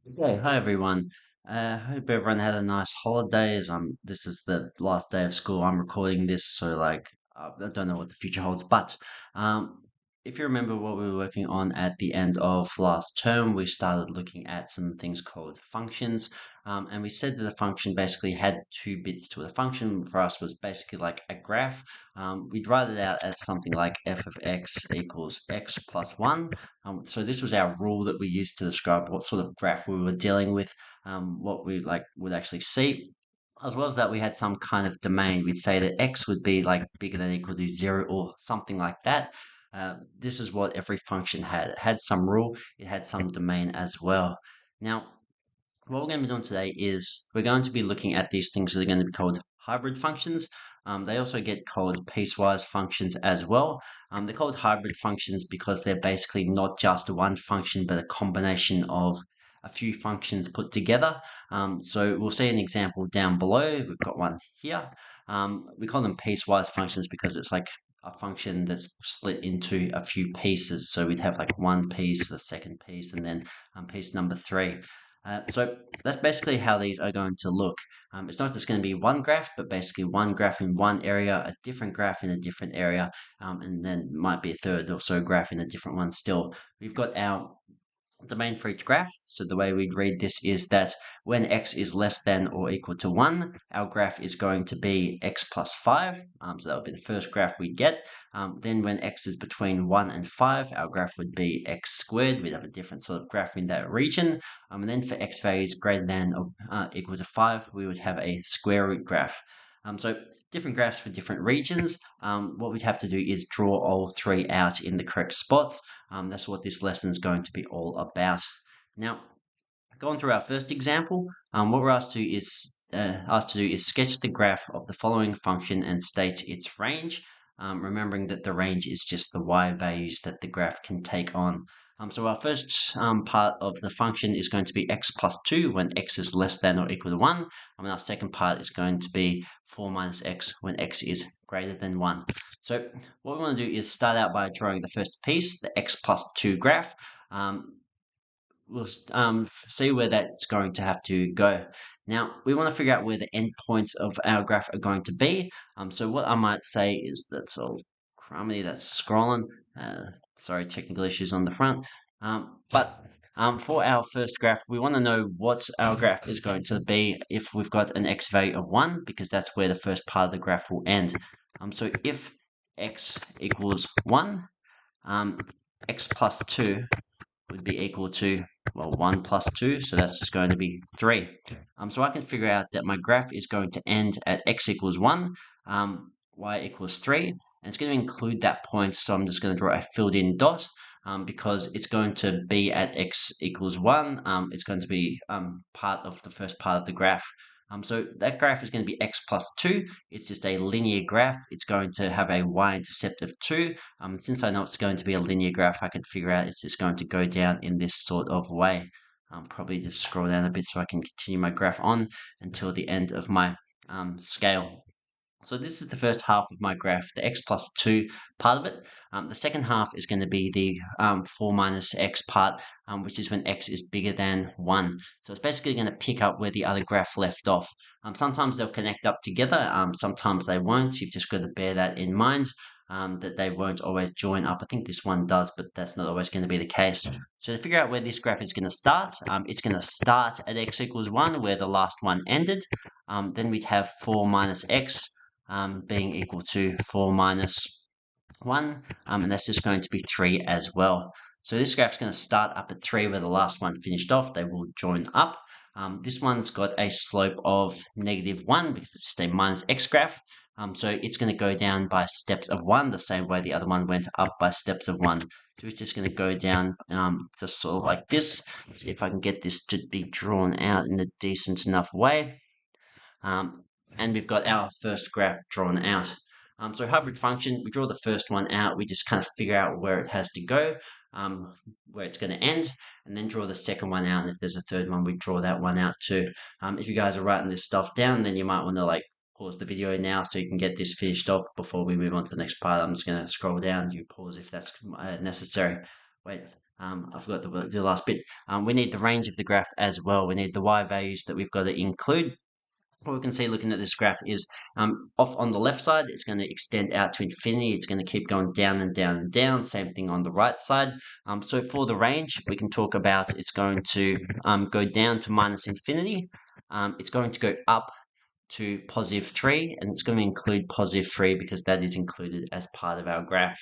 Okay, hi everyone. Hope everyone had a nice holidays. This is the last day of school. I'm recording this, so I don't know what the future holds. But um, if you remember what we were working on at the end of last term, we started looking at some things called functions. And we said that the function basically had two bits to it. A function for us was basically like a graph. We'd write it out as something like f of x equals x plus 1. So this was our rule that we used to describe what sort of graph we were dealing with, what we like would actually see. As well as that, we had some kind of domain. We'd say that x would be like bigger than or equal to 0 or something like that. This is what every function had. It had some rule, it had some domain as well. Now, what we're going to be doing today is we're going to be looking at these things that are going to be called hybrid functions. They also get called piecewise functions as well. They're called hybrid functions because they're basically not just one function, but a combination of a few functions put together. So we'll see an example down below. We've got one here. We call them piecewise functions because it's like a function that's split into a few pieces. So we'd have like one piece, the second piece, and then piece number three. So that's basically how these are going to look. It's not just going to be one graph, but basically one graph in one area, a different graph in a different area, and then might be a third or so graph in a different one still. We've got our domain for each graph. So the way we'd read this is that when x is less than or equal to 1, our graph is going to be x plus 5. So that would be the first graph we'd get. Then when x is between 1 and 5, our graph would be x squared. We'd have a different sort of graph in that region. And then for x values greater than or equal to 5, we would have a square root graph. So different graphs for different regions. What we'd have to do is draw all three out in the correct spots. That's what this lesson is going to be all about. Now, going through our first example, what we're asked to do is sketch the graph of the following function and state its range. Remembering that the range is just the y values that the graph can take on. So our first part of the function is going to be x plus 2 when x is less than or equal to 1. And our second part is going to be 4 minus x when x is greater than 1. So what we want to do is start out by drawing the first piece, the x plus 2 graph. We'll see where that's going to have to go. Now, we want to figure out where the endpoints of our graph are going to be. So what I might say is that's all crummy, that's scrolling. Sorry, technical issues on the front. But for our first graph, we want to know what our graph is going to be if we've got an x value of 1, because that's where the first part of the graph will end. So if x equals 1, um, x plus 2 would be equal to, well, 1 plus 2, so that's just going to be 3. So I can figure out that my graph is going to end at x equals 1, y equals 3, and it's going to include that point, so I'm just going to draw a filled in dot, because it's going to be at x equals 1, it's going to be part of the first part of the graph. So that graph is going to be x plus 2. It's just a linear graph. It's going to have a y-intercept of 2. Since I know it's going to be a linear graph, I can figure out it's just going to go down in this sort of way. Probably just scroll down a bit so I can continue my graph on until the end of my scale. So this is the first half of my graph, the x plus 2 part of it. The second half is going to be the 4 minus x part, which is when x is bigger than 1. So it's basically going to pick up where the other graph left off. Sometimes they'll connect up together, sometimes they won't. You've just got to bear that in mind, that they won't always join up. I think this one does, but that's not always going to be the case. So to figure out where this graph is going to start, it's going to start at x equals 1, where the last one ended. Then we'd have 4 minus x, being equal to 4 minus 1, and that's just going to be 3 as well. So this graph is going to start up at 3 where the last one finished off. They will join up. This one's got a slope of -1 because it's just a minus x graph. So it's going to go down by steps of 1, the same way the other one went up by steps of 1. So it's just going to go down just sort of like this. See if I can get this to be drawn out in a decent enough way. And we've got our first graph drawn out. So hybrid function, we draw the first one out, we just kind of figure out where it has to go, where it's going to end, and then draw the second one out, and if there's a third one, we draw that one out too. If you guys are writing this stuff down, then you might want to like pause the video now so you can get this finished off before we move on to the next part. I'm just going to scroll down, you pause if that's necessary. Wait, I forgot the last bit. We need the range of the graph as well. We need the y values that we've got to include. What we can see looking at this graph is off on the left side, it's going to extend out to infinity. It's going to keep going down and down and down. Same thing on the right side. So for the range, we can talk about it's going to go down to minus infinity. It's going to go up to positive 3, and it's going to include positive 3 because that is included as part of our graph.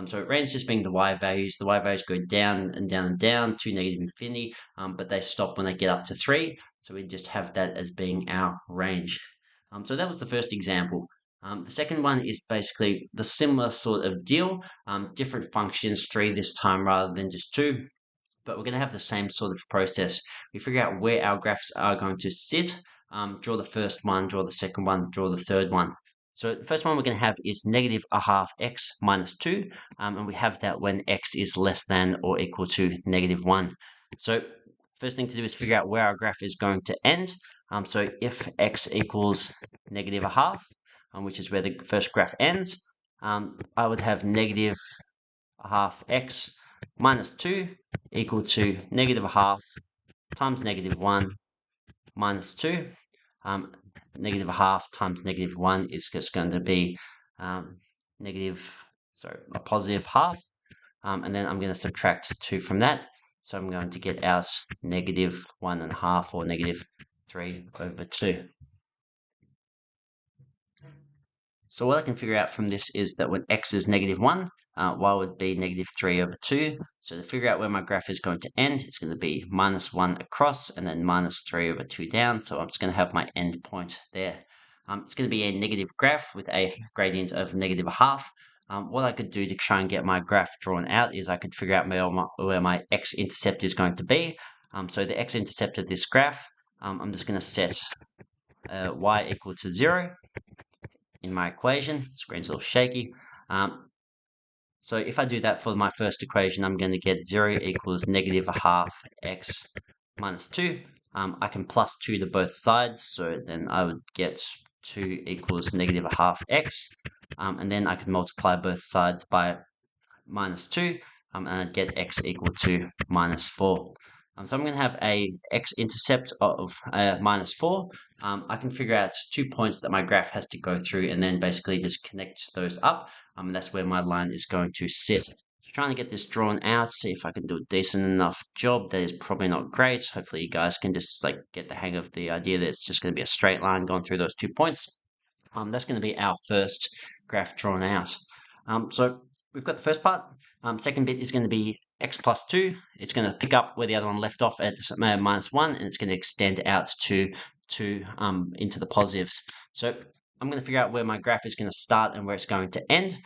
So it range just being the y values. The y values go down and down and down to negative infinity, but they stop when they get up to 3. So we just have that as being our range. So that was the first example. The second one is basically the similar sort of deal, different functions, 3 this time rather than just 2. But we're going to have the same sort of process. We figure out where our graphs are going to sit, draw the first one, draw the second one, draw the third one. So the first one we're going to have is negative a half x minus 2, and we have that when x is less than or equal to negative 1. So first thing to do is figure out where our graph is going to end. So if x equals negative a half, which is where the first graph ends, I would have negative a half x minus 2 equal to negative a half times negative 1 minus 2. Negative a half times negative 1 is just going to be a positive half. And then I'm going to subtract 2 from that. So I'm going to get out negative 1.5 or negative 3 over 2. So what I can figure out from this is that when x is negative 1, y would be negative 3 over 2. So to figure out where my graph is going to end, it's going to be minus 1 across and then minus 3 over 2 down. So I'm just going to have my end point there. It's going to be a negative graph with a gradient of negative a half. What I could do to try and get my graph drawn out is I could figure out where my x-intercept is going to be. So the x-intercept of this graph, I'm just going to set y equal to 0 in my equation. Screen's a little shaky. So if I do that for my first equation, I'm going to get 0 equals negative a half x minus 2. I can plus 2 to both sides, so then I would get 2 equals negative a half x. And then I could multiply both sides by minus 2, and I'd get x equal to minus 4. So I'm going to have a x-intercept of minus 4. I can figure out 2 points that my graph has to go through and then basically just connect those up. And that's where my line is going to sit. So trying to get this drawn out, see if I can do a decent enough job. That is probably not great. Hopefully you guys can just get the hang of the idea that it's just going to be a straight line going through those 2 points. That's going to be our first graph drawn out. So we've got the first part. Second bit is going to be x plus 2. It's going to pick up where the other one left off at minus 1, and it's going to extend out to into the positives. So I'm going to figure out where my graph is going to start and where it's going to end.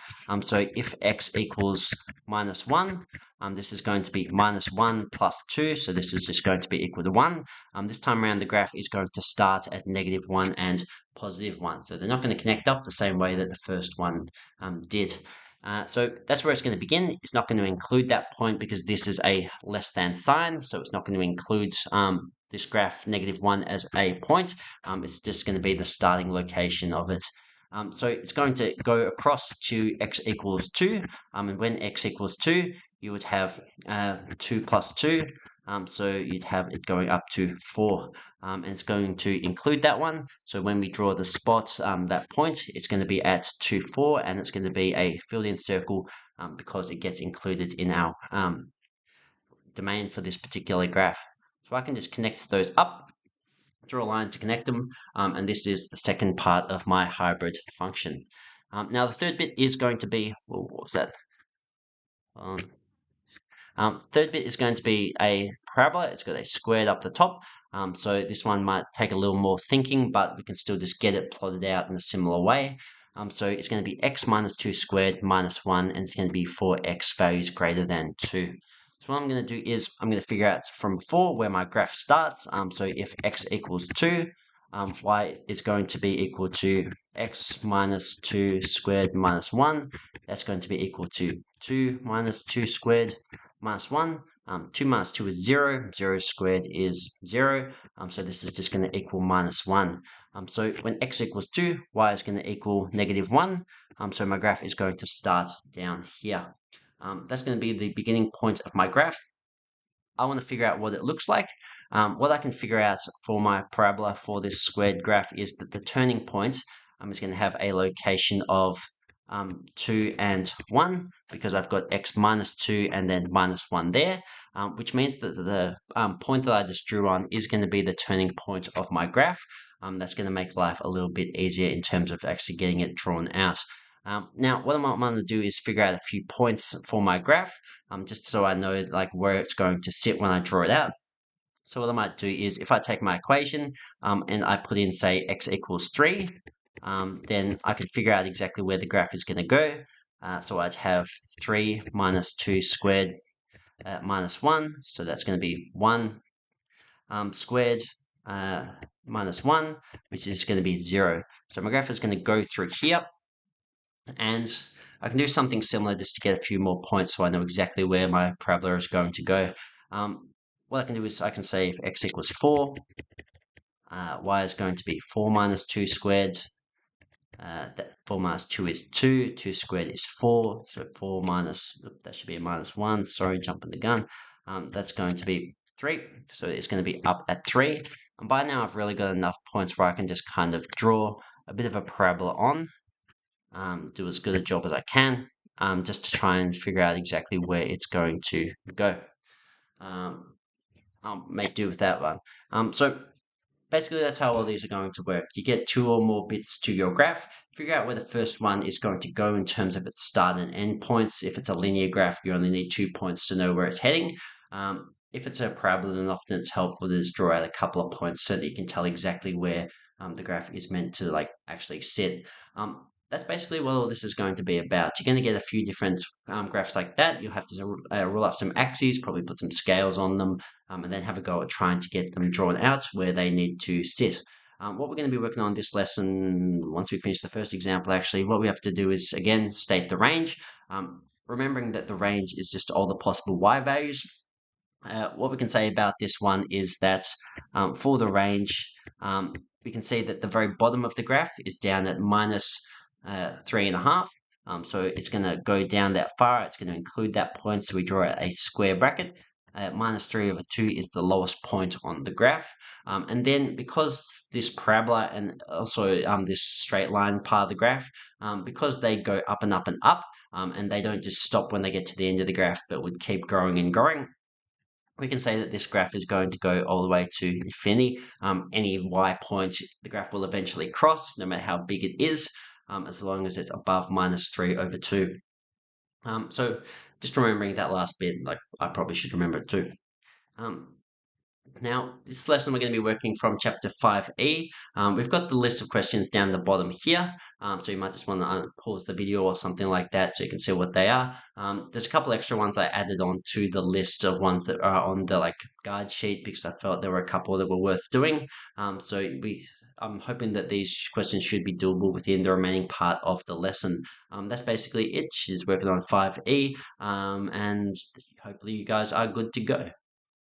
So if x equals minus 1, this is going to be minus 1 plus 2, so this is just going to be equal to 1. This time around, the graph is going to start at negative 1 and positive 1. So they're not going to connect up the same way that the first one did. So that's where it's going to begin. It's not going to include that point because this is a less than sign, so it's not going to include this graph negative 1 as a point. It's just going to be the starting location of it. So it's going to go across to x equals 2, and when x equals 2, you would have 2 plus 2, so you'd have it going up to 4, and it's going to include that one. So when we draw the spot, that point, it's going to be at 2, 4, and it's going to be a filled-in circle because it gets included in our domain for this particular graph. So I can just connect those up, draw a line to connect them, and this is the second part of my hybrid function. Now the third bit is going to be, what was that? Third bit is going to be a parabola. It's got a squared up the top. So this one might take a little more thinking, but we can still just get it plotted out in a similar way. So it's going to be x minus 2 squared minus 1, and it's going to be for x values greater than 2. So what I'm going to do is I'm going to figure out from before where my graph starts. So if x equals 2, y is going to be equal to x minus 2 squared minus 1. That's going to be equal to 2 minus 2 squared minus 1. 2 minus 2 is 0. 0 squared is 0. So this is just going to equal minus 1. So when x equals 2, y is going to equal negative 1. So my graph is going to start down here. That's going to be the beginning point of my graph. I want to figure out what it looks like. What I can figure out for my parabola for this squared graph is that the turning point is going to have a location of 2 and 1, because I've got x minus 2 and then minus 1 there, which means that the point that I just drew on is going to be the turning point of my graph. That's going to make life a little bit easier in terms of actually getting it drawn out. Now, what I might want to do is figure out a few points for my graph, just so I know like where it's going to sit when I draw it out. So what I might do is, if I take my equation and I put in, say, x equals 3, then I can figure out exactly where the graph is going to go. So I'd have 3 minus 2 squared minus 1, so that's going to be 1 squared minus 1, which is going to be 0. So my graph is going to go through here, and I can do something similar just to get a few more points so I know exactly where my parabola is going to go. What I can do is I can say if x equals 4, y is going to be 4 minus 2 squared. That 4 minus 2 is 2, 2 squared is 4, so 4 minus, that should be a minus 1, sorry, jumping the gun. That's going to be 3, so it's going to be up at 3. And by now I've really got enough points where I can just kind of draw a bit of a parabola on, do as good a job as I can, just to try and figure out exactly where it's going to go. I'll make do with that one. So basically, that's how all these are going to work. You get 2 or more bits to your graph, figure out where the first one is going to go in terms of its start and end points. If it's a linear graph, you only need 2 points to know where it's heading. If it's a parabola, then often it's helpful to just draw out a couple of points so that you can tell exactly where the graph is meant to like actually sit. That's basically what all this is going to be about. You're going to get a few different graphs like that. You'll have to rule out some axes, probably put some scales on them, and then have a go at trying to get them drawn out where they need to sit. What we're going to be working on this lesson, once we finish the first example, actually, what we have to do is, again, state the range, remembering that the range is just all the possible y values. What we can say about this one is that for the range, we can see that the very bottom of the graph is down at minus 3.5. So it's going to go down that far. It's going to include that point. So we draw a square bracket. Minus 3 over 2 is the lowest point on the graph. And then because this parabola and also this straight line part of the graph, because they go up and up and up, and they don't just stop when they get to the end of the graph, but would keep growing and growing, we can say that this graph is going to go all the way to infinity. Any y point the graph will eventually cross, no matter how big it is, as long as it's above minus 3 over 2. So just remembering that last bit, like I probably should remember it too. Now, this lesson we're going to be working from chapter 5e. We've got the list of questions down the bottom here, so you might just want to pause the video or something like that so you can see what they are. There's a couple extra ones I added on to the list of ones that are on the guide sheet because I felt there were a couple that were worth doing. I'm hoping that these questions should be doable within the remaining part of the lesson. That's basically it. She's working on 5e, and hopefully you guys are good to go.